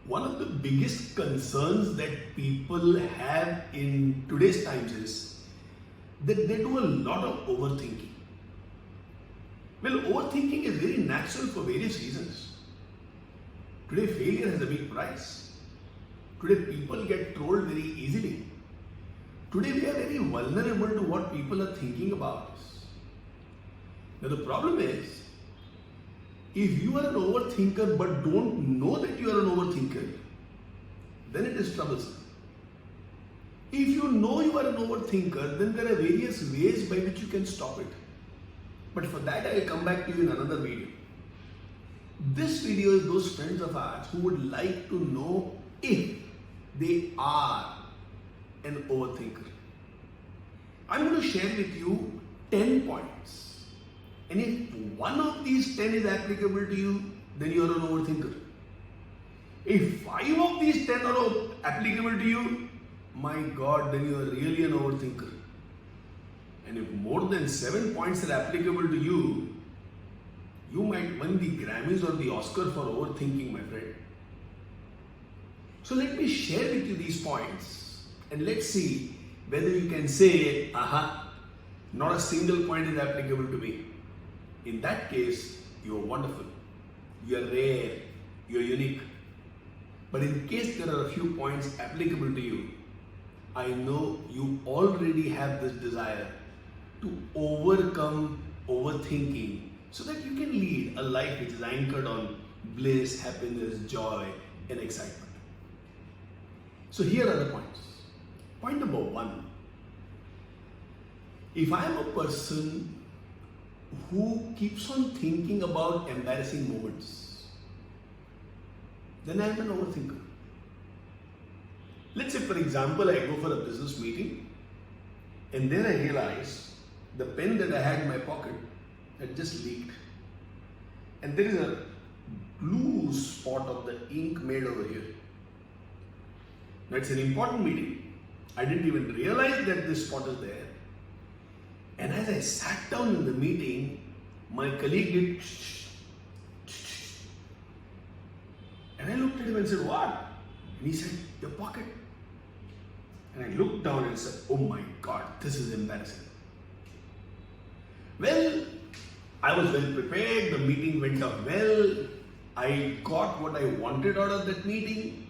One of the biggest concerns that people have in today's times is that they do a lot of overthinking. Well, overthinking is very natural for various reasons. Today, failure has a big price. Today, people get trolled very easily. Today, we are very vulnerable to what people are thinking about us. Now, the problem is, if you are an overthinker but don't know that you are an overthinker, then it is troublesome. If you know you are an overthinker, then there are various ways by which you can stop it. But for that, I will come back to you in another video. This video is those friends of ours who would like to know if they are an overthinker. I'm going to share with you 10 points. And if one of these 10 is applicable to you, then you are an overthinker. If 5 of these 10 are applicable to you, my God, then you are really an overthinker. And if more than 7 points are applicable to you, you might win the Grammys or the Oscar for overthinking, my friend. So let me share with you these points and let's see whether you can say, aha, not a single point is applicable to me. In that case, you are wonderful, you are rare, you are unique. But in case there are a few points applicable to you, I know you already have this desire to overcome overthinking so that you can lead a life which is anchored on bliss, happiness, joy, and excitement. So here are the points. Point number 1. If I am a person who keeps on thinking about embarrassing moments, then I am an overthinker. Let's say, for example, I go for a business meeting and then I realize the pen that I had in my pocket had just leaked. And there is a blue spot of the ink made over here. Now it's an important meeting. I didn't even realize that this spot is there. And as I sat down in the meeting, my colleague did shh. And I looked at him and said, what? And he said, your pocket. And I looked down and said, oh my God, this is embarrassing. Well, I was well prepared, the meeting went off well, I got what I wanted out of that meeting.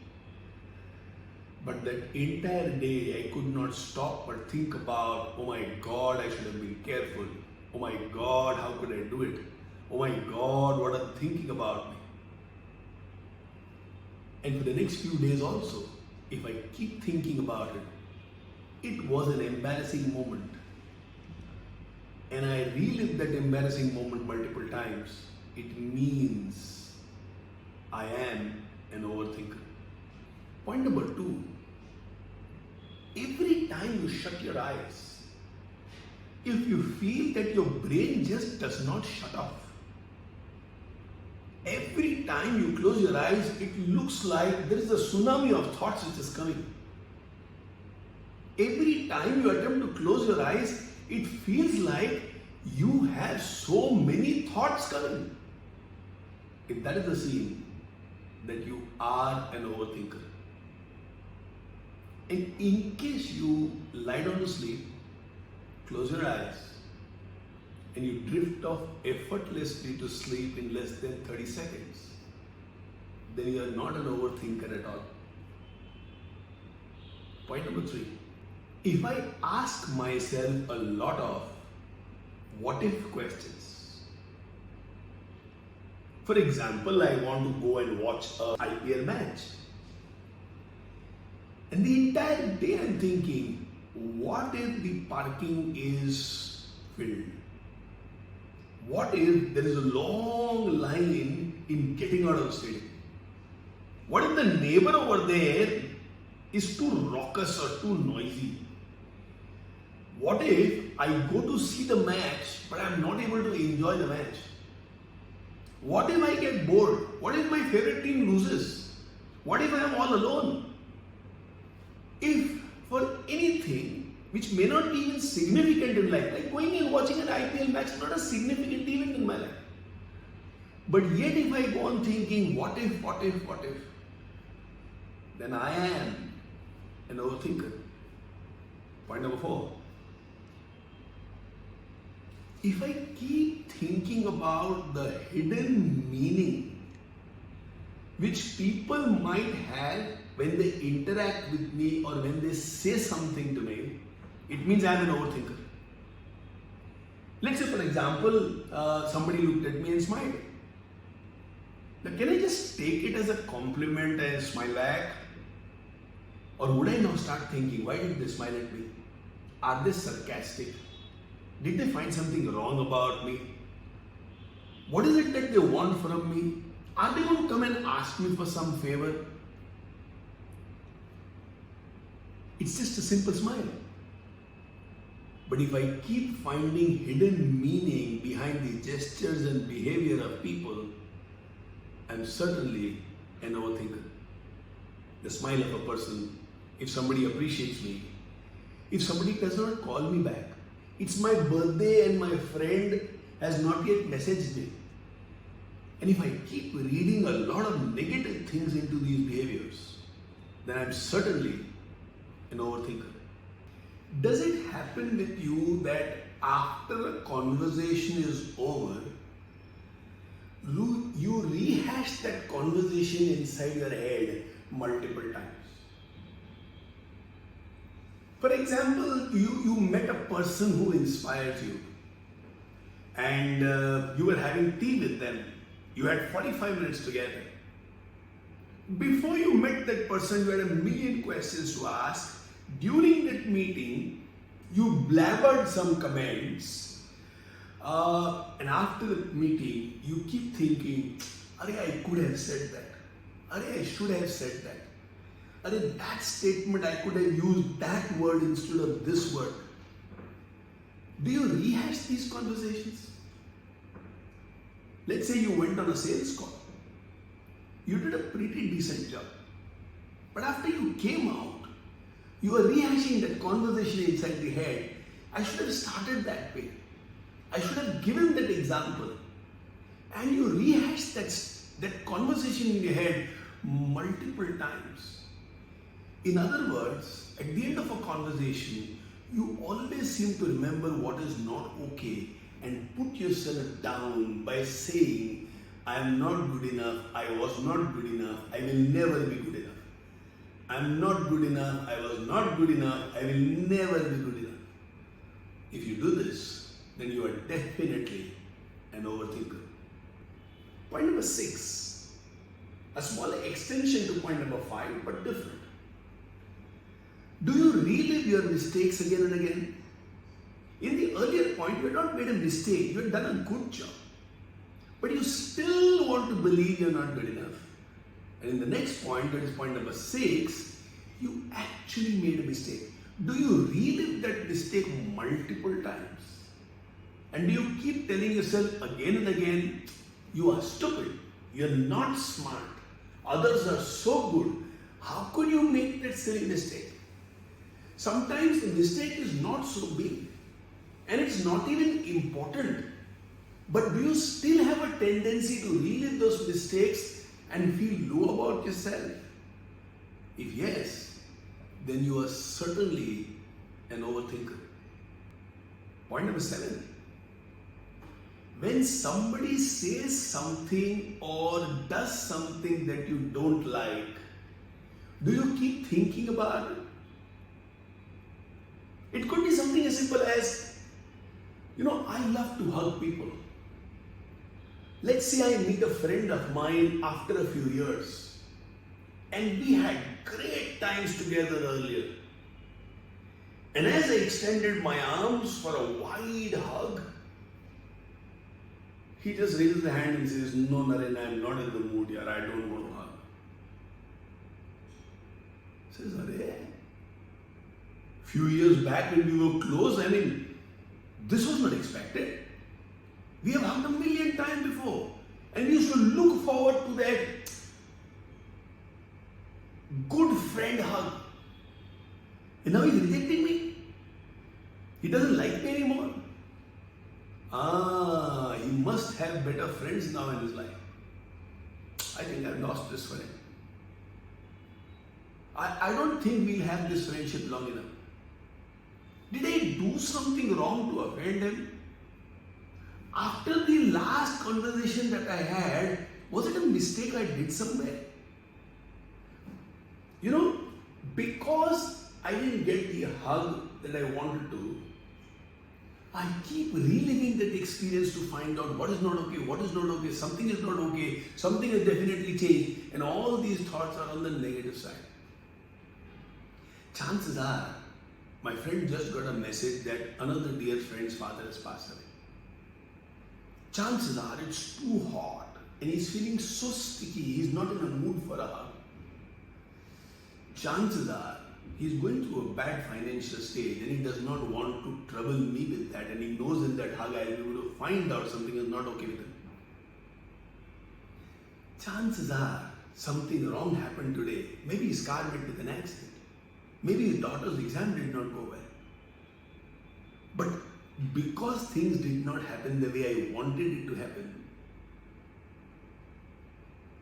But that entire day, I could not stop but think about, oh my God, I should have been careful. Oh my God, how could I do it? Oh my God, what are they thinking about me? And for the next few days also, if I keep thinking about it, it was an embarrassing moment. And I relived that embarrassing moment multiple times. It means I am an overthinker. Point number 2. Every time you shut your eyes, if you feel that your brain just does not shut off, every time you close your eyes, it looks like there is a tsunami of thoughts which is coming. Every time you attempt to close your eyes, it feels like you have so many thoughts coming. If that is the scene, that you are an overthinker. And in case you lie down to sleep, close your eyes, and you drift off effortlessly to sleep in less than 30 seconds, then you are not an overthinker at all. Point number 3. If I ask myself a lot of what if questions, for example, I want to go and watch a IPL match. And the entire day I'm thinking, what if the parking is filled? What if there is a long line in getting out of the stadium? What if the neighbor over there is too raucous or too noisy? What if I go to see the match but I'm not able to enjoy the match? What if I get bored? What if my favorite team loses? What if I am all alone? If for anything which may not be even significant in life, like going and watching an IPL match is not a significant event in my life. But yet if I go on thinking, what if, then I am an overthinker. Point number 4. If I keep thinking about the hidden meaning which people might have when they interact with me or when they say something to me, it means I am an overthinker. Let's say, for example, somebody looked at me and smiled. Now, can I just take it as a compliment and smile back? Or would I now start thinking, why did they smile at me? Are they sarcastic? Did they find something wrong about me? What is it that they want from me? Are they going to come and ask me for some favor? It's just a simple smile. But if I keep finding hidden meaning behind the gestures and behavior of people, I'm certainly an overthinker. The smile of a person, if somebody appreciates me, if somebody does not call me back, it's my birthday and my friend has not yet messaged me. And if I keep reading a lot of negative things into these behaviors, then I'm certainly an overthinker. Does it happen with you that after a conversation is over, you rehash that conversation inside your head multiple times? For example, you met a person who inspires you and you were having tea with them. You had 45 minutes together. Before you met that person, you had a million questions to ask. During that meeting, you blabbered some comments, and after the meeting, you keep thinking, I could have said that. I should have said that. That statement, I could have used that word instead of this word. Do you rehash these conversations? Let's say you went on a sales call. You did a pretty decent job. But after you came out, you were rehashing that conversation inside the head. I should have started that way. I should have given that example. And you rehash that conversation in your head multiple times. In other words, at the end of a conversation, you always seem to remember what is not okay and put yourself down by saying, I am not good enough, I was not good enough, I will never be good enough. I am not good enough, I was not good enough, I will never be good enough. If you do this, then you are definitely an overthinker. Point number 6, a small extension to point number 5, but different. Do you relive your mistakes again and again? In the earlier point, you had not made a mistake, you had done a good job. But you still want to believe you're not good enough. And in the next point, that is point number 6, you actually made a mistake. Do you relive that mistake multiple times? And do you keep telling yourself again and again, you are stupid, you're not smart, others are so good, how could you make that silly mistake? Sometimes the mistake is not so big and it's not even important. But do you still have a tendency to relive those mistakes and feel low about yourself? If yes, then you are certainly an overthinker. Point number 7. When somebody says something or does something that you don't like, do you keep thinking about it? It could be something as simple as, I love to hug people. Let's say I meet a friend of mine after a few years and we had great times together earlier. And as I extended my arms for a wide hug, he just raises the hand and says, no Naren, I am not in the mood here, I don't want to hug. Says, few years back when we were close, this was not expected. We have hugged a million times before. And we used to look forward to that good friend hug. And now he's rejecting me. He doesn't like me anymore. He must have better friends now in his life. I think I've lost this for him. I don't think we'll have this friendship long enough. Did I do something wrong to offend him? After the last conversation that I had, was it a mistake I did somewhere? You know, because I didn't get the hug that I wanted to, I keep reliving that experience to find out what is not okay, something is not okay, something has definitely changed, and all these thoughts are on the negative side. Chances are, my friend just got a message that another dear friend's father has passed away. Chances are it's too hot and he's feeling so sticky, he's not in a mood for a hug. Chances are he's going through a bad financial stage and he does not want to trouble me with that, and he knows in that hug I'll be able to find out something is not okay with him. Chances are something wrong happened today. Maybe his car met with an accident. Maybe his daughter's exam did not go well. But because things did not happen the way I wanted it to happen,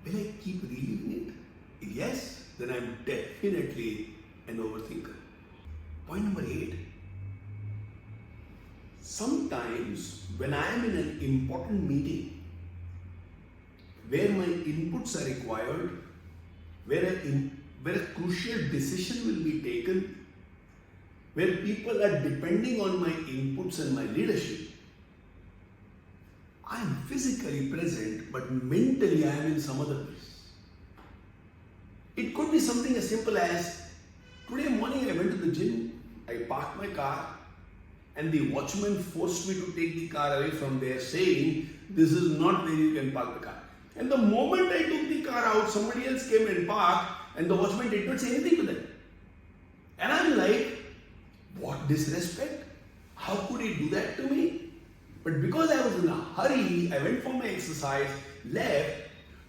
will I keep reliving it? If yes, then I'm definitely an overthinker. Point number 8. Sometimes when I am in an important meeting where my inputs are required, where a crucial decision will be taken, where people are depending on my inputs and my leadership, I am physically present, but mentally I am in some other place. It could be something as simple as, today morning I went to the gym, I parked my car, and the watchman forced me to take the car away from there, saying, this is not where you can park the car. And the moment I took the car out, somebody else came and parked, and the watchman did not say anything to them. And I'm like, what disrespect? How could he do that to me? But because I was in a hurry, I went for my exercise, left,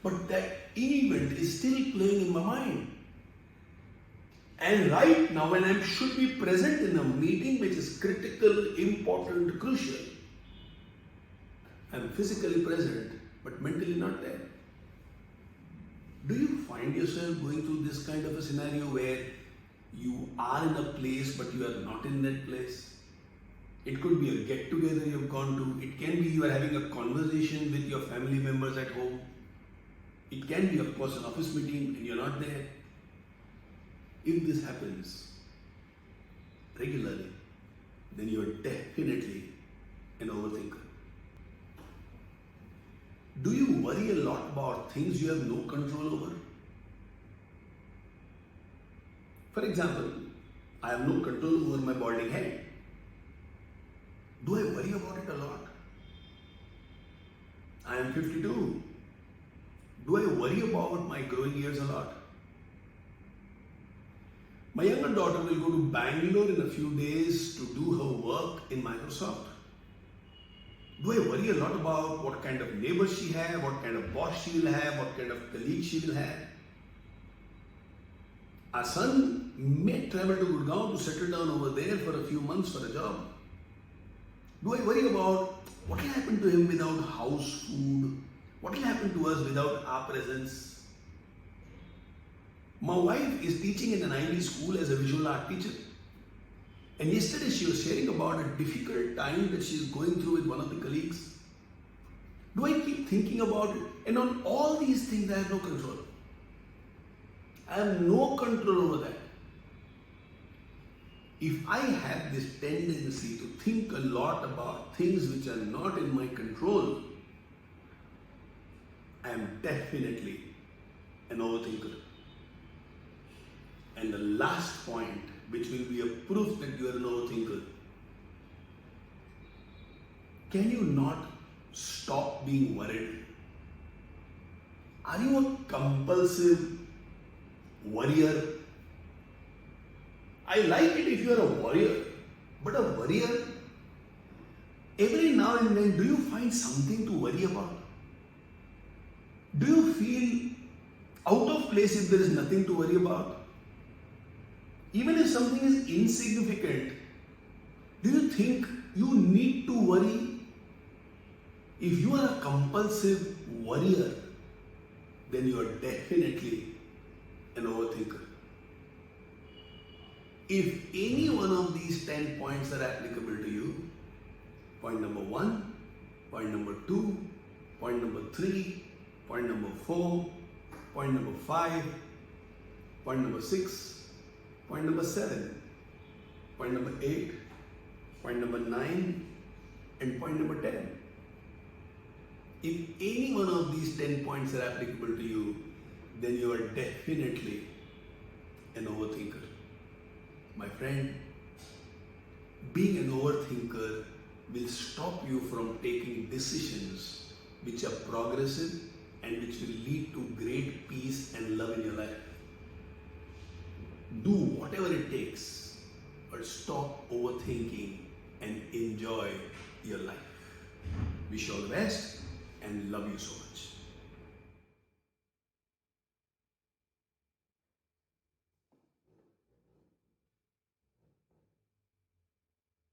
but that event is still playing in my mind. And right now, when I should be present in a meeting which is critical, important, crucial, I'm physically present, but mentally not there. Do you find yourself going through this kind of a scenario where you are in a place but you are not in that place? It could be a get-together you've gone to. It can be you are having a conversation with your family members at home. It can be, of course, an office meeting and you're not there. If this happens regularly, then you are definitely an overthinker. Do you worry a lot about things you have no control over? For example, I have no control over my balding head. Do I worry about it a lot? I am 52. Do I worry about my growing ears a lot? My younger daughter will go to Bangalore in a few days to do her work in Microsoft. Do I worry a lot about what kind of neighbor she has, what kind of boss she will have, what kind of colleague she will have? Our son may travel to Gurgaon to settle down over there for a few months for a job. Do I worry about what will happen to him without house food? What will happen to us without our presence? My wife is teaching in an Ivy school as a visual art teacher. And yesterday she was sharing about a difficult time that she is going through with one of the colleagues. Do I keep thinking about it? And on all these things I have no control. I have no control over that. If I have this tendency to think a lot about things which are not in my control, I am definitely an overthinker. And the last point, which will be a proof that you are an overthinker, can you not stop being worried? Are you a compulsive worrier? I like it if you are a warrior, but a worrier, every now and then, do you find something to worry about? Do you feel out of place if there is nothing to worry about? Even if something is insignificant, do you think you need to worry? If you are a compulsive worrier, then you are definitely an overthinker. If any one of these 10 points are applicable to you, point number 1, point number 2, point number 3, point number 4, point number 5, point number 6, point number 7, point number 8, point number 9, and point number 10. If any one of these 10 points are applicable to you, then you are definitely an overthinker. My friend, being an overthinker will stop you from taking decisions which are progressive and which will lead to great peace and love in your life. Do whatever it takes, but stop overthinking and enjoy your life. Wish you all the best and love you so much.